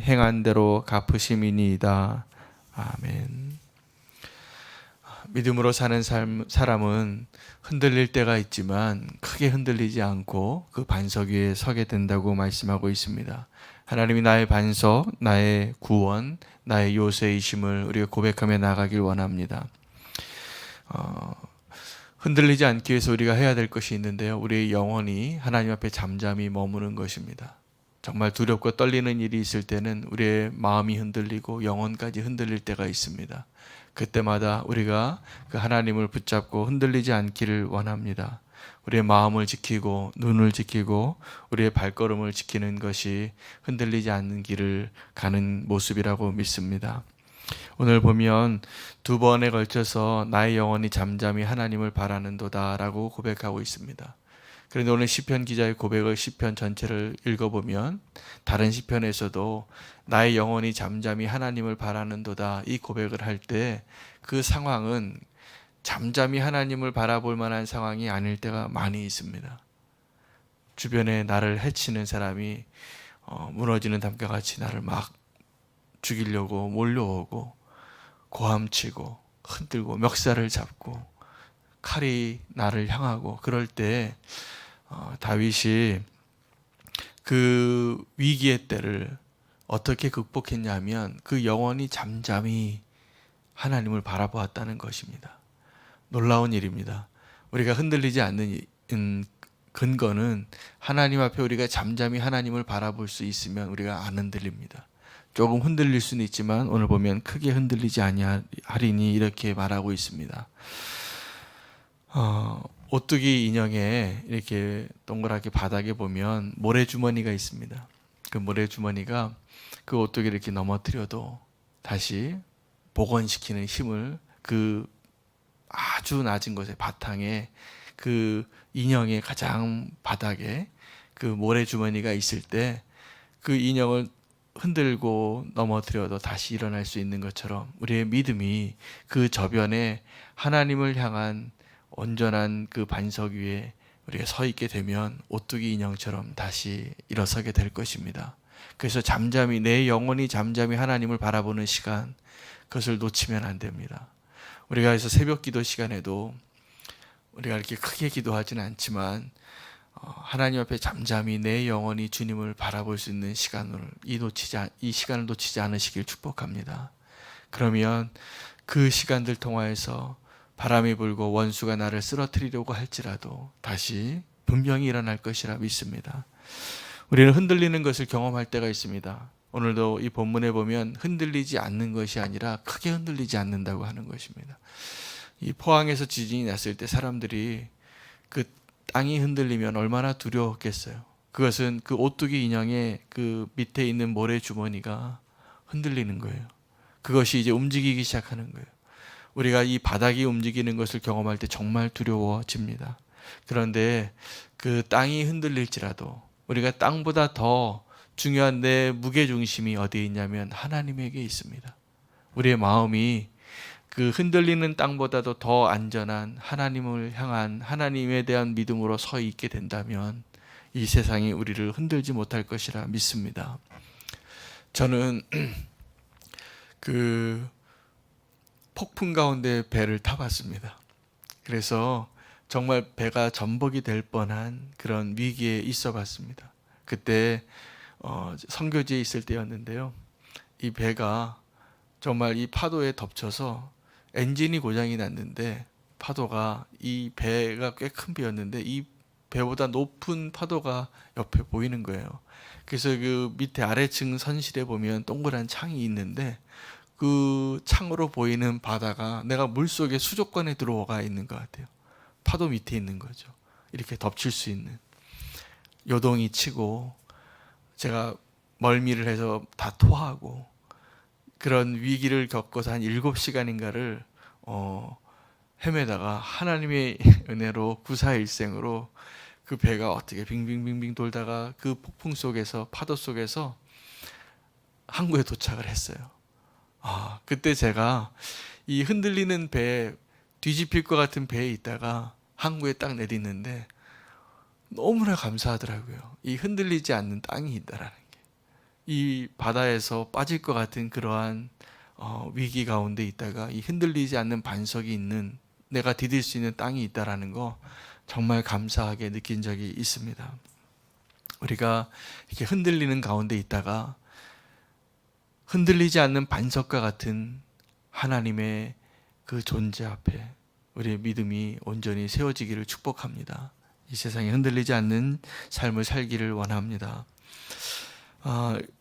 행한 대로 갚으심이니이다. 아멘. 믿음으로 사는 사람은 흔들릴 때가 있지만 크게 흔들리지 않고 그 반석 위에 서게 된다고 말씀하고 있습니다. 하나님이 나의 반석, 나의 구원, 나의 요새이심을 우리가 고백하며 나가길 원합니다. 흔들리지 않기 위해서 우리가 해야 될 것이 있는데요. 우리의 영혼이 하나님 앞에 잠잠히 머무는 것입니다. 정말 두렵고 떨리는 일이 있을 때는 우리의 마음이 흔들리고 영혼까지 흔들릴 때가 있습니다. 그때마다 우리가 그 하나님을 붙잡고 흔들리지 않기를 원합니다. 우리의 마음을 지키고 눈을 지키고 우리의 발걸음을 지키는 것이 흔들리지 않는 길을 가는 모습이라고 믿습니다. 오늘 보면 두 번에 걸쳐서 나의 영혼이 잠잠히 하나님을 바라는도다 라고 고백하고 있습니다. 그런데 오늘 시편 기자의 고백을 시편 전체를 읽어보면 다른 시편에서도 나의 영혼이 잠잠히 하나님을 바라는도다 이 고백을 할 때 그 상황은 잠잠히 하나님을 바라볼 만한 상황이 아닐 때가 많이 있습니다. 주변에 나를 해치는 사람이 무너지는 담과 같이 나를 막 죽이려고 몰려오고 고함치고 흔들고 멱살을 잡고 칼이 나를 향하고 그럴 때 다윗이 그 위기의 때를 어떻게 극복했냐면 그 영혼이 잠잠히 하나님을 바라보았다는 것입니다. 놀라운 일입니다. 우리가 흔들리지 않는 근거는 하나님 앞에 우리가 잠잠히 하나님을 바라볼 수 있으면 우리가 안 흔들립니다. 조금 흔들릴 수는 있지만 오늘 보면 크게 흔들리지 아니하리니 이렇게 말하고 있습니다. 오뚜기 인형에 이렇게 동그랗게 바닥에 보면 모래주머니가 있습니다. 그 모래주머니가 그 오뚜기를 이렇게 넘어뜨려도 다시 복원시키는 힘을 그 아주 낮은 곳에 바탕에 그 인형의 가장 바닥에 그 모래주머니가 있을 때 그 인형을 흔들고 넘어뜨려도 다시 일어날 수 있는 것처럼 우리의 믿음이 그 저변에 하나님을 향한 온전한 그 반석 위에 우리가 서 있게 되면 오뚜기 인형처럼 다시 일어서게 될 것입니다. 그래서 잠잠히 내 영혼이 잠잠히 하나님을 바라보는 시간 그것을 놓치면 안 됩니다. 우리가 그래서 새벽 기도 시간에도 우리가 이렇게 크게 기도하지는 않지만 하나님 앞에 잠잠히 내 영혼이 주님을 바라볼 수 있는 시간을 이 시간을 놓치지 않으시길 축복합니다. 그러면 그 시간들 통하여서 바람이 불고 원수가 나를 쓰러뜨리려고 할지라도 다시 분명히 일어날 것이라 믿습니다. 우리는 흔들리는 것을 경험할 때가 있습니다. 오늘도 이 본문에 보면 흔들리지 않는 것이 아니라 크게 흔들리지 않는다고 하는 것입니다. 이 포항에서 지진이 났을 때 사람들이 그 땅이 흔들리면 얼마나 두려웠겠어요. 그것은 그 오뚜기 인형의 그 밑에 있는 모래 주머니가 흔들리는 거예요. 그것이 이제 움직이기 시작하는 거예요. 우리가 이 바닥이 움직이는 것을 경험할 때 정말 두려워집니다. 그런데 그 땅이 흔들릴지라도 우리가 땅보다 더 중요한 내 무게중심이 어디에 있냐면 하나님에게 있습니다. 우리의 마음이 그 흔들리는 땅보다도 더 안전한 하나님을 향한 하나님에 대한 믿음으로 서 있게 된다면 이 세상이 우리를 흔들지 못할 것이라 믿습니다. 저는 그 폭풍 가운데 배를 타봤습니다. 그래서 정말 배가 전복이 될 뻔한 그런 위기에 있어 봤습니다. 그때 선교지에 있을 때였는데요. 이 배가 정말 이 파도에 덮쳐서 엔진이 고장이 났는데 파도가 이 배가 꽤 큰 배였는데 이 배보다 높은 파도가 옆에 보이는 거예요. 그래서 그 밑에 아래층 선실에 보면 동그란 창이 있는데 그 창으로 보이는 바다가 내가 물속에 수족관에 들어가 있는 것 같아요. 파도 밑에 있는 거죠. 이렇게 덮칠 수 있는. 요동이 치고 제가 멀미를 해서 다 토하고 그런 위기를 겪어서 한 7시간인가를 헤매다가 하나님의 은혜로 구사일생으로 그 배가 어떻게 빙빙빙빙 돌다가 그 폭풍 속에서 파도 속에서 항구에 도착을 했어요. 그때 제가 이 흔들리는 배 뒤집힐 것 같은 배에 있다가 항구에 딱 내딛는데 너무나 감사하더라고요. 이 흔들리지 않는 땅이 있다라는 게. 이 바다에서 빠질 것 같은 그러한 위기 가운데 있다가 이 흔들리지 않는 반석이 있는, 내가 디딜 수 있는 땅이 있다라는 거 정말 감사하게 느낀 적이 있습니다. 우리가 이렇게 흔들리는 가운데 있다가 흔들리지 않는 반석과 같은 하나님의 그 존재 앞에 우리의 믿음이 온전히 세워지기를 축복합니다. 이 세상에 흔들리지 않는 삶을 살기를 원합니다.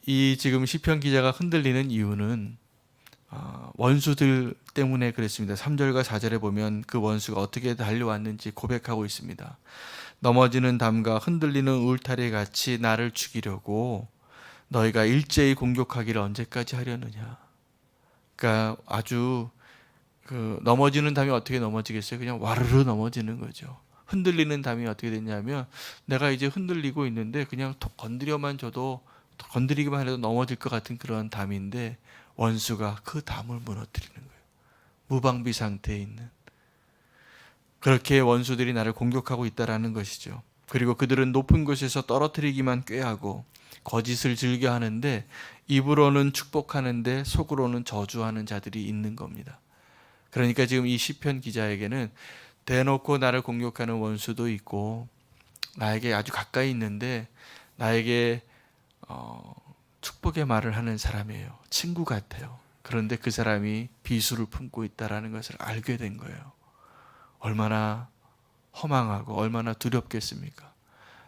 이 지금 시편 기자가 흔들리는 이유는 원수들 때문에 그랬습니다. 3절과 4절에 보면 그 원수가 어떻게 달려왔는지 고백하고 있습니다. 넘어지는 담과 흔들리는 울타리 같이 나를 죽이려고 너희가 일제히 공격하기를 언제까지 하려느냐. 그러니까 아주 넘어지는 담이 어떻게 넘어지겠어요? 그냥 와르르 넘어지는 거죠. 흔들리는 담이 어떻게 됐냐면 내가 이제 흔들리고 있는데 그냥 건드려만 줘도, 건드리기만 해도 넘어질 것 같은 그런 담인데 원수가 그 담을 무너뜨리는 거예요. 무방비 상태에 있는. 그렇게 원수들이 나를 공격하고 있다라는 것이죠. 그리고 그들은 높은 곳에서 떨어뜨리기만 꾀하고 거짓을 즐겨 하는데 입으로는 축복하는데 속으로는 저주하는 자들이 있는 겁니다. 그러니까 지금 이 시편 기자에게는 대놓고 나를 공격하는 원수도 있고 나에게 아주 가까이 있는데 나에게 축복의 말을 하는 사람이에요. 친구 같아요. 그런데 그 사람이 비수를 품고 있다는 것을 알게 된 거예요. 얼마나 허망하고 얼마나 두렵겠습니까?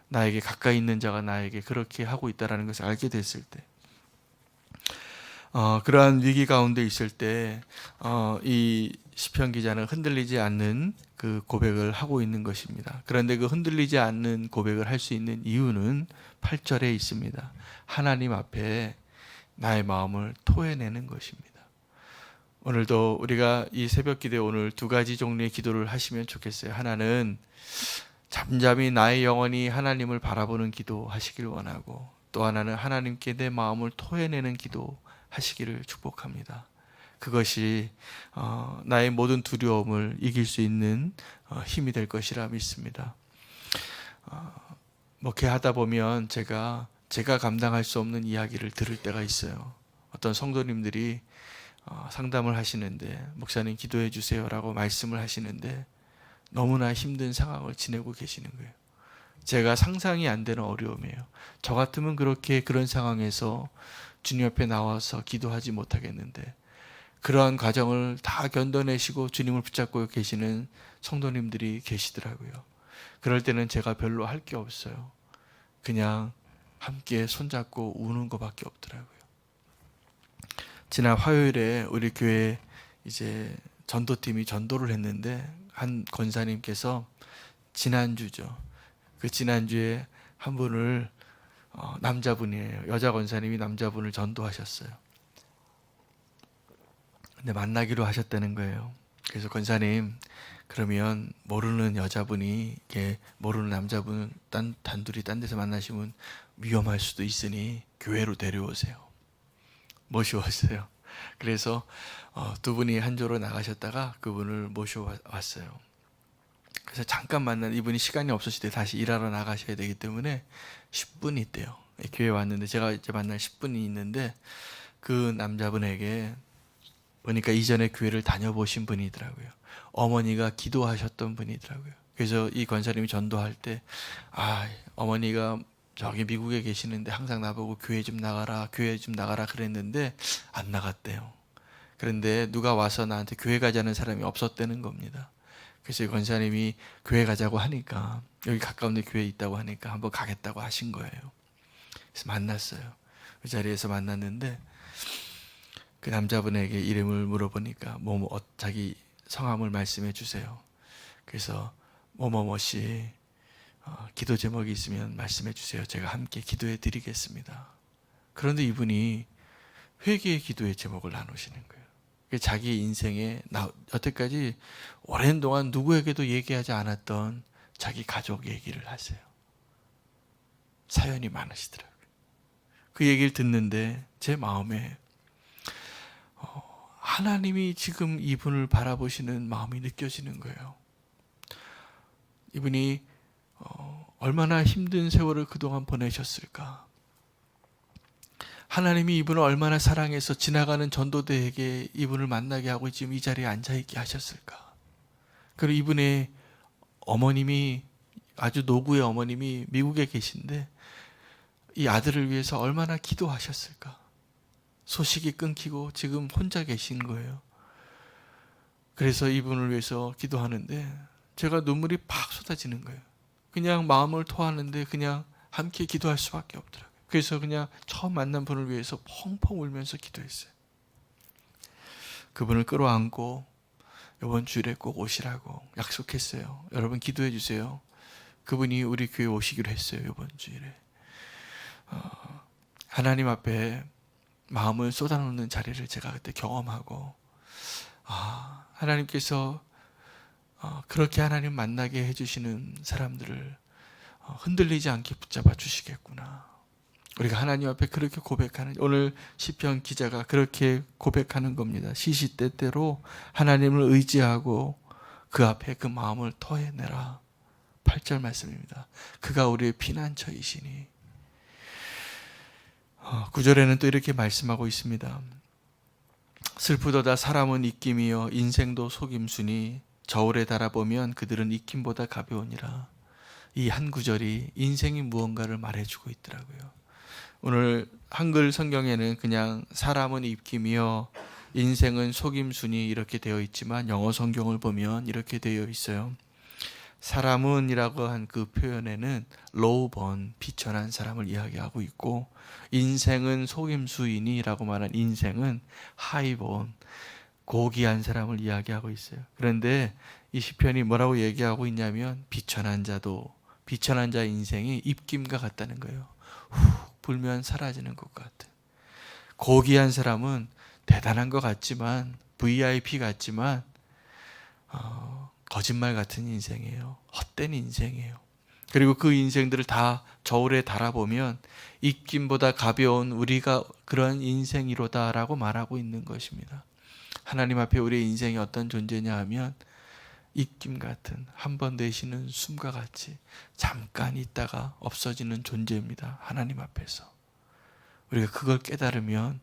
나에게 가까이 있는 자가 나에게 그렇게 하고 있다는 것을 알게 됐을 때, 그러한 위기 가운데 있을 때 이 시편 기자는 흔들리지 않는 그 고백을 하고 있는 것입니다. 그런데 그 흔들리지 않는 고백을 할 수 있는 이유는 8절에 있습니다. 하나님 앞에 나의 마음을 토해내는 것입니다. 오늘도 우리가 이 새벽 기도에 오늘 두 가지 종류의 기도를 하시면 좋겠어요. 하나는 잠잠히 나의 영혼이 하나님을 바라보는 기도 하시길 원하고, 또 하나는 하나님께 내 마음을 토해내는 기도 하시기를 축복합니다. 그것이 나의 모든 두려움을 이길 수 있는 힘이 될 것이라 믿습니다. 목회하다 보면 제가 감당할 수 없는 이야기를 들을 때가 있어요. 어떤 성도님들이 상담을 하시는데 목사님 기도해 주세요라고 말씀을 하시는데 너무나 힘든 상황을 지내고 계시는 거예요. 제가 상상이 안 되는 어려움이에요. 저 같으면 그런 상황에서 주님 앞에 나와서 기도하지 못하겠는데 그러한 과정을 다 견뎌내시고 주님을 붙잡고 계시는 성도님들이 계시더라고요. 그럴 때는 제가 별로 할 게 없어요. 그냥 함께 손잡고 우는 것밖에 없더라고요. 지난 화요일에 우리 교회 이제 전도팀이 전도를 했는데 한 권사님께서 지난주죠. 그 지난주에 한 분을 남자분이에요. 여자 권사님이 남자분을 전도하셨어요. 근데 만나기로 하셨다는 거예요. 그래서 권사님, 그러면 모르는 여자분이 이렇게 모르는 남자분을 단둘이 딴 데서 만나시면 위험할 수도 있으니 교회로 데려오세요. 모셔왔어요. 그래서 두 분이 한 조로 나가셨다가 그분을 모셔왔어요. 그래서 잠깐 만난, 이분이 시간이 없으실 때 다시 일하러 나가셔야 되기 때문에 10분이 있대요. 교회 왔는데 제가 이제 만날 10분이 있는데 그 남자분에게 보니까 이전에 교회를 다녀보신 분이더라고요. 어머니가 기도하셨던 분이더라고요. 그래서 이 권사님이 전도할 때 어머니가 저기 미국에 계시는데 항상 나보고 교회 좀 나가라 그랬는데 안 나갔대요. 그런데 누가 와서 나한테 교회 가자는 사람이 없었다는 겁니다. 그래서 이 권사님이 교회 가자고 하니까, 여기 가까운 데 교회 있다고 하니까 한번 가겠다고 하신 거예요. 그래서 만났어요. 그 자리에서 만났는데 그 남자분에게 이름을 물어보니까 자기 성함을 말씀해 주세요. 그래서 뭐뭐뭐씨 기도 제목이 있으면 말씀해 주세요. 제가 함께 기도해 드리겠습니다. 그런데 이분이 회개의 기도의 제목을 나누시는 거예요. 자기 인생에 여태까지 오랜 동안 누구에게도 얘기하지 않았던 자기 가족 얘기를 하세요. 사연이 많으시더라고요. 그 얘기를 듣는데 제 마음에 하나님이 지금 이분을 바라보시는 마음이 느껴지는 거예요. 이분이 얼마나 힘든 세월을 그동안 보내셨을까. 하나님이 이분을 얼마나 사랑해서 지나가는 전도대에게 이분을 만나게 하고 지금 이 자리에 앉아있게 하셨을까? 그리고 이분의 어머님이, 아주 노구의 어머님이 미국에 계신데 이 아들을 위해서 얼마나 기도하셨을까? 소식이 끊기고 지금 혼자 계신 거예요. 그래서 이분을 위해서 기도하는데 제가 눈물이 팍 쏟아지는 거예요. 그냥 마음을 토하는데 그냥 함께 기도할 수밖에 없더라고요. 그래서 그냥 처음 만난 분을 위해서 펑펑 울면서 기도했어요. 그분을 끌어안고 이번 주일에 꼭 오시라고 약속했어요. 여러분 기도해 주세요. 그분이 우리 교회 오시기로 했어요. 이번 주일에. 하나님 앞에 마음을 쏟아놓는 자리를 제가 그때 경험하고, 하나님께서 그렇게 하나님 만나게 해주시는 사람들을 흔들리지 않게 붙잡아 주시겠구나. 우리가 하나님 앞에 그렇게 고백하는, 오늘 시편 기자가 그렇게 고백하는 겁니다. 시시때때로 하나님을 의지하고 그 앞에 그 마음을 토해내라. 8절 말씀입니다. 그가 우리의 피난처이시니. 9절에는 또 이렇게 말씀하고 있습니다. 슬프도다 사람은 입김이요 인생도 속임수니 저울에 달아보면 그들은 입김보다 가벼우니라. 이 한 구절이 인생이 무언가를 말해주고 있더라고요. 오늘 한글 성경에는 그냥 사람은 입김이요 인생은 속임수니 이렇게 되어 있지만 영어 성경을 보면 이렇게 되어 있어요. 사람은 이라고 한 그 표현에는 로우번, 비천한 사람을 이야기하고 있고, 인생은 속임수이니 라고 말한 인생은 하이본, 고귀한 사람을 이야기하고 있어요. 그런데 이 시편이 뭐라고 얘기하고 있냐면 비천한 자 인생이 입김과 같다는 거예요. 훅 불면 사라지는 것 같은. 고귀한 사람은 대단한 것 같지만, VIP 같지만 거짓말 같은 인생이에요. 헛된 인생이에요. 그리고 그 인생들을 다 저울에 달아보면 입김보다 가벼운 우리가 그런 인생이로다라고 말하고 있는 것입니다. 하나님 앞에 우리의 인생이 어떤 존재냐 하면 입김 같은, 한 번 내쉬는 숨과 같이 잠깐 있다가 없어지는 존재입니다. 하나님 앞에서. 우리가 그걸 깨달으면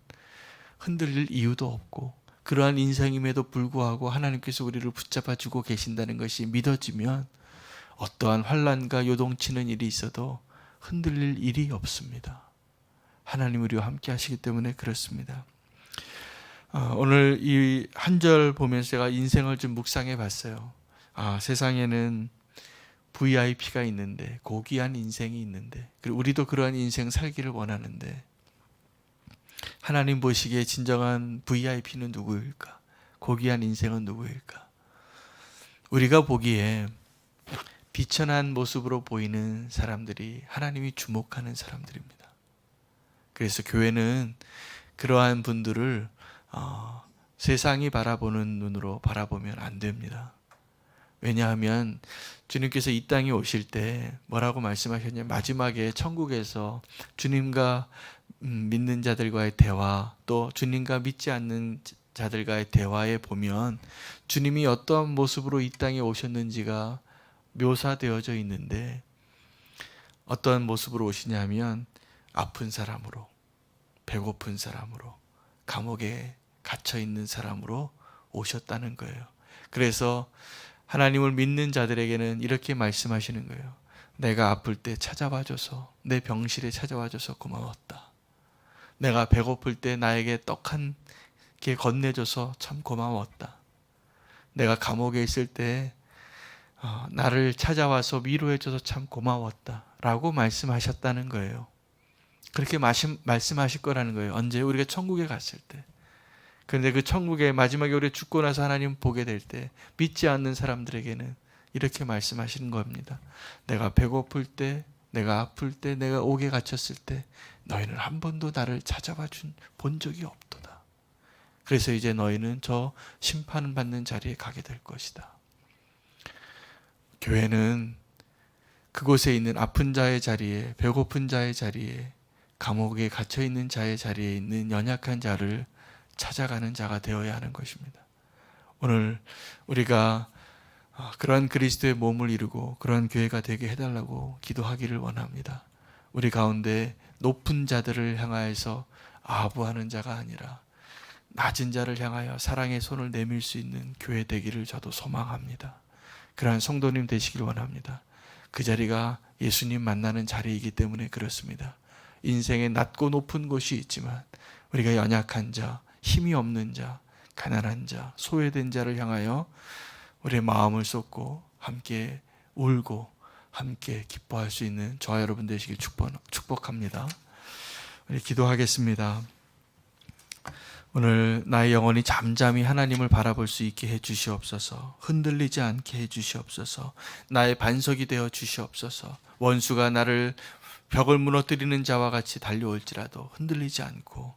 흔들릴 이유도 없고, 그러한 인생임에도 불구하고 하나님께서 우리를 붙잡아주고 계신다는 것이 믿어지면 어떠한 환난과 요동치는 일이 있어도 흔들릴 일이 없습니다. 하나님 우리와 함께 하시기 때문에 그렇습니다. 오늘 이 한 절 보면서 제가 인생을 좀 묵상해 봤어요. 세상에는 VIP가 있는데, 고귀한 인생이 있는데, 그리고 우리도 그러한 인생 살기를 원하는데, 하나님 보시기에 진정한 VIP는 누구일까? 고귀한 인생은 누구일까? 우리가 보기에 비천한 모습으로 보이는 사람들이 하나님이 주목하는 사람들입니다. 그래서 교회는 그러한 분들을 세상이 바라보는 눈으로 바라보면 안 됩니다. 왜냐하면 주님께서 이 땅에 오실 때 뭐라고 말씀하셨냐면, 마지막에 천국에서 주님과 믿는 자들과의 대화, 또 주님과 믿지 않는 자들과의 대화에 보면 주님이 어떠한 모습으로 이 땅에 오셨는지가 묘사되어져 있는데, 어떠한 모습으로 오시냐면 아픈 사람으로, 배고픈 사람으로, 감옥에 갇혀 있는 사람으로 오셨다는 거예요. 그래서 하나님을 믿는 자들에게는 이렇게 말씀하시는 거예요. 내가 아플 때 찾아와줘서, 내 병실에 찾아와줘서 고마웠다. 내가 배고플 때 나에게 떡 한 개 건네줘서 참 고마웠다. 내가 감옥에 있을 때 나를 찾아와서 위로해줘서 참 고마웠다 라고 말씀하셨다는 거예요. 그렇게 말씀하실 거라는 거예요. 언제? 우리가 천국에 갔을 때. 그런데 그 천국에 마지막에 우리가 죽고 나서 하나님 보게 될 때 믿지 않는 사람들에게는 이렇게 말씀하시는 겁니다. 내가 배고플 때, 내가 아플 때, 내가 옥에 갇혔을 때 너희는 한 번도 나를 찾아봐 본 적이 없도다. 그래서 이제 너희는 저 심판받는 자리에 가게 될 것이다. 교회는 그곳에 있는 아픈 자의 자리에, 배고픈 자의 자리에, 감옥에 갇혀있는 자의 자리에 있는 연약한 자를 찾아가는 자가 되어야 하는 것입니다. 오늘 우리가 그런 그리스도의 몸을 이루고 그런 교회가 되게 해달라고 기도하기를 원합니다. 우리 가운데 높은 자들을 향하여서 아부하는 자가 아니라 낮은 자를 향하여 사랑의 손을 내밀 수 있는 교회 되기를 저도 소망합니다. 그러한 성도님 되시길 원합니다. 그 자리가 예수님 만나는 자리이기 때문에 그렇습니다. 인생에 낮고 높은 곳이 있지만 우리가 연약한 자, 힘이 없는 자, 가난한 자, 소외된 자를 향하여 우리의 마음을 쏟고 함께 울고 함께 기뻐할 수 있는 저와 여러분 되시길 축복합니다. 우리 기도하겠습니다. 오늘 나의 영혼이 잠잠히 하나님을 바라볼 수 있게 해주시옵소서. 흔들리지 않게 해주시옵소서. 나의 반석이 되어 주시옵소서. 원수가 나를 벽을 무너뜨리는 자와 같이 달려올지라도 흔들리지 않고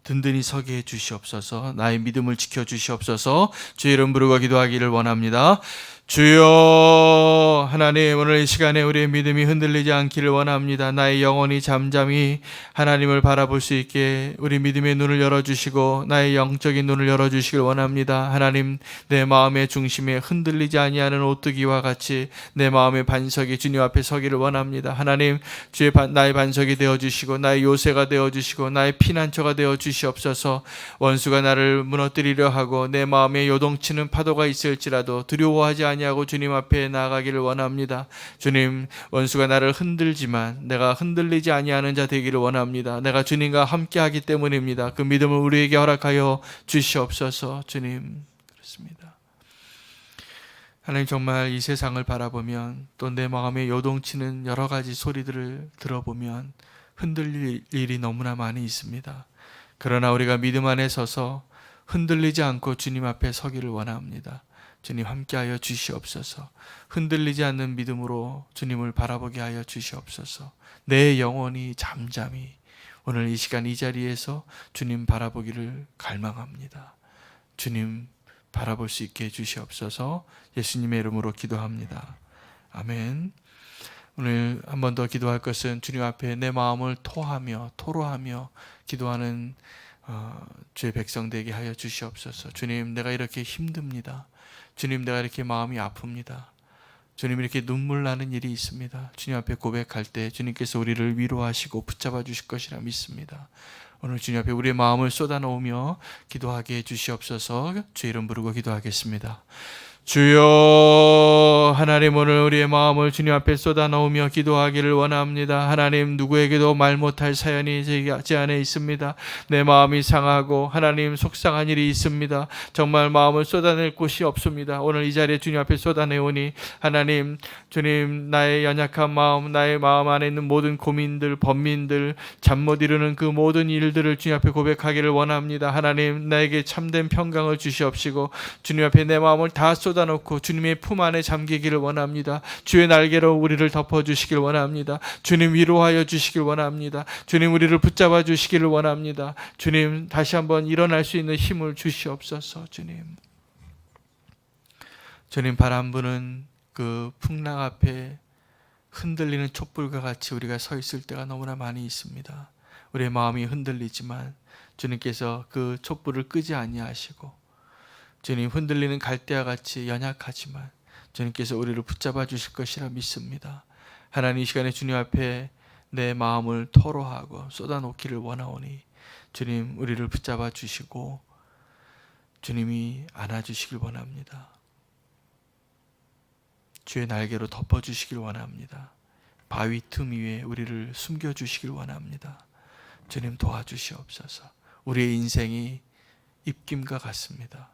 든든히 서게 해 주시옵소서. 나의 믿음을 지켜 주시옵소서. 주의 이름 부르고 기도하기를 원합니다. 주여, 하나님, 오늘 이 시간에 우리의 믿음이 흔들리지 않기를 원합니다. 나의 영혼이 잠잠히 하나님을 바라볼 수 있게 우리 믿음의 눈을 열어주시고 나의 영적인 눈을 열어주시길 원합니다. 하나님, 내 마음의 중심에 흔들리지 아니하는 오뚜기와 같이 내 마음의 반석이 주님 앞에 서기를 원합니다. 하나님, 나의 반석이 되어주시고 나의 요새가 되어주시고 나의 피난처가 되어주시옵소서. 원수가 나를 무너뜨리려 하고 내 마음에 요동치는 파도가 있을지라도 두려워하지 아니하고 주님 앞에 나아가기를 원합니다. 주님, 원수가 나를 흔들지만 내가 흔들리지 아니하는 자 되기를 원합니다. 내가 주님과 함께하기 때문입니다. 그 믿음을 우리에게 허락하여 주시옵소서. 주님, 그렇습니다. 하나님, 정말 이 세상을 바라보면 또 내 마음에 요동치는 여러 가지 소리들을 들어보면 흔들릴 일이 너무나 많이 있습니다. 그러나 우리가 믿음 안에 서서 흔들리지 않고 주님 앞에 서기를 원합니다. 주님, 함께하여 주시옵소서. 흔들리지 않는 믿음으로 주님을 바라보게 하여 주시옵소서. 내 영혼이 잠잠히 오늘 이 시간 이 자리에서 주님 바라보기를 갈망합니다. 주님 바라볼 수 있게 해주시옵소서. 예수님의 이름으로 기도합니다. 아멘. 오늘 한 번 더 기도할 것은 주님 앞에 내 마음을 토로하며 기도하는 주의 백성 되게 하여 주시옵소서. 주님, 내가 이렇게 힘듭니다. 주님, 내가 이렇게 마음이 아픕니다. 주님, 이렇게 눈물 나는 일이 있습니다. 주님 앞에 고백할 때 주님께서 우리를 위로하시고 붙잡아 주실 것이라 믿습니다. 오늘 주님 앞에 우리의 마음을 쏟아놓으며 기도하게 해주시옵소서. 주의 이름 부르고 기도하겠습니다. 주여, 하나님, 오늘 우리의 마음을 주님 앞에 쏟아놓으며 기도하기를 원합니다. 하나님, 누구에게도 말 못할 사연이 제 안에 있습니다. 내 마음이 상하고 하나님, 속상한 일이 있습니다. 정말 마음을 쏟아낼 곳이 없습니다. 오늘 이 자리에 주님 앞에 쏟아내오니 하나님, 주님, 나의 연약한 마음, 나의 마음 안에 있는 모든 고민들, 번민들, 잠 못 이루는 그 모든 일들을 주님 앞에 고백하기를 원합니다. 하나님, 나에게 참된 평강을 주시옵시고 주님 앞에 내 마음을 다 쏟아놓고 주님의 품 안에 잠기기를 원합니다. 주의 날개로 우리를 덮어주시길 원합니다. 주님, 위로하여 주시길 원합니다. 주님, 우리를 붙잡아 주시기를 원합니다. 주님, 다시 한번 일어날 수 있는 힘을 주시옵소서. 주님, 바람 부는 그 풍랑 앞에 흔들리는 촛불과 같이 우리가 서 있을 때가 너무나 많이 있습니다. 우리의 마음이 흔들리지만 주님께서 그 촛불을 끄지 아니하시고 주님, 흔들리는 갈대와 같이 연약하지만 주님께서 우리를 붙잡아 주실 것이라 믿습니다. 하나님, 이 시간에 주님 앞에 내 마음을 토로하고 쏟아놓기를 원하오니 주님, 우리를 붙잡아 주시고 주님이 안아주시길 원합니다. 주의 날개로 덮어주시길 원합니다. 바위 틈 위에 우리를 숨겨주시길 원합니다. 주님, 도와주시옵소서. 우리의 인생이 입김과 같습니다.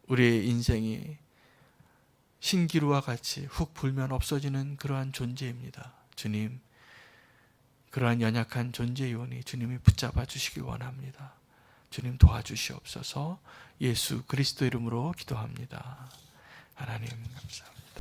우리의 인생이 신기루와 같이 훅 불면 없어지는 그러한 존재입니다. 주님, 그러한 연약한 존재이오니 주님이 붙잡아 주시길 원합니다. 주님, 도와주시옵소서. 예수 그리스도 이름으로 기도합니다. 하나님, 감사합니다.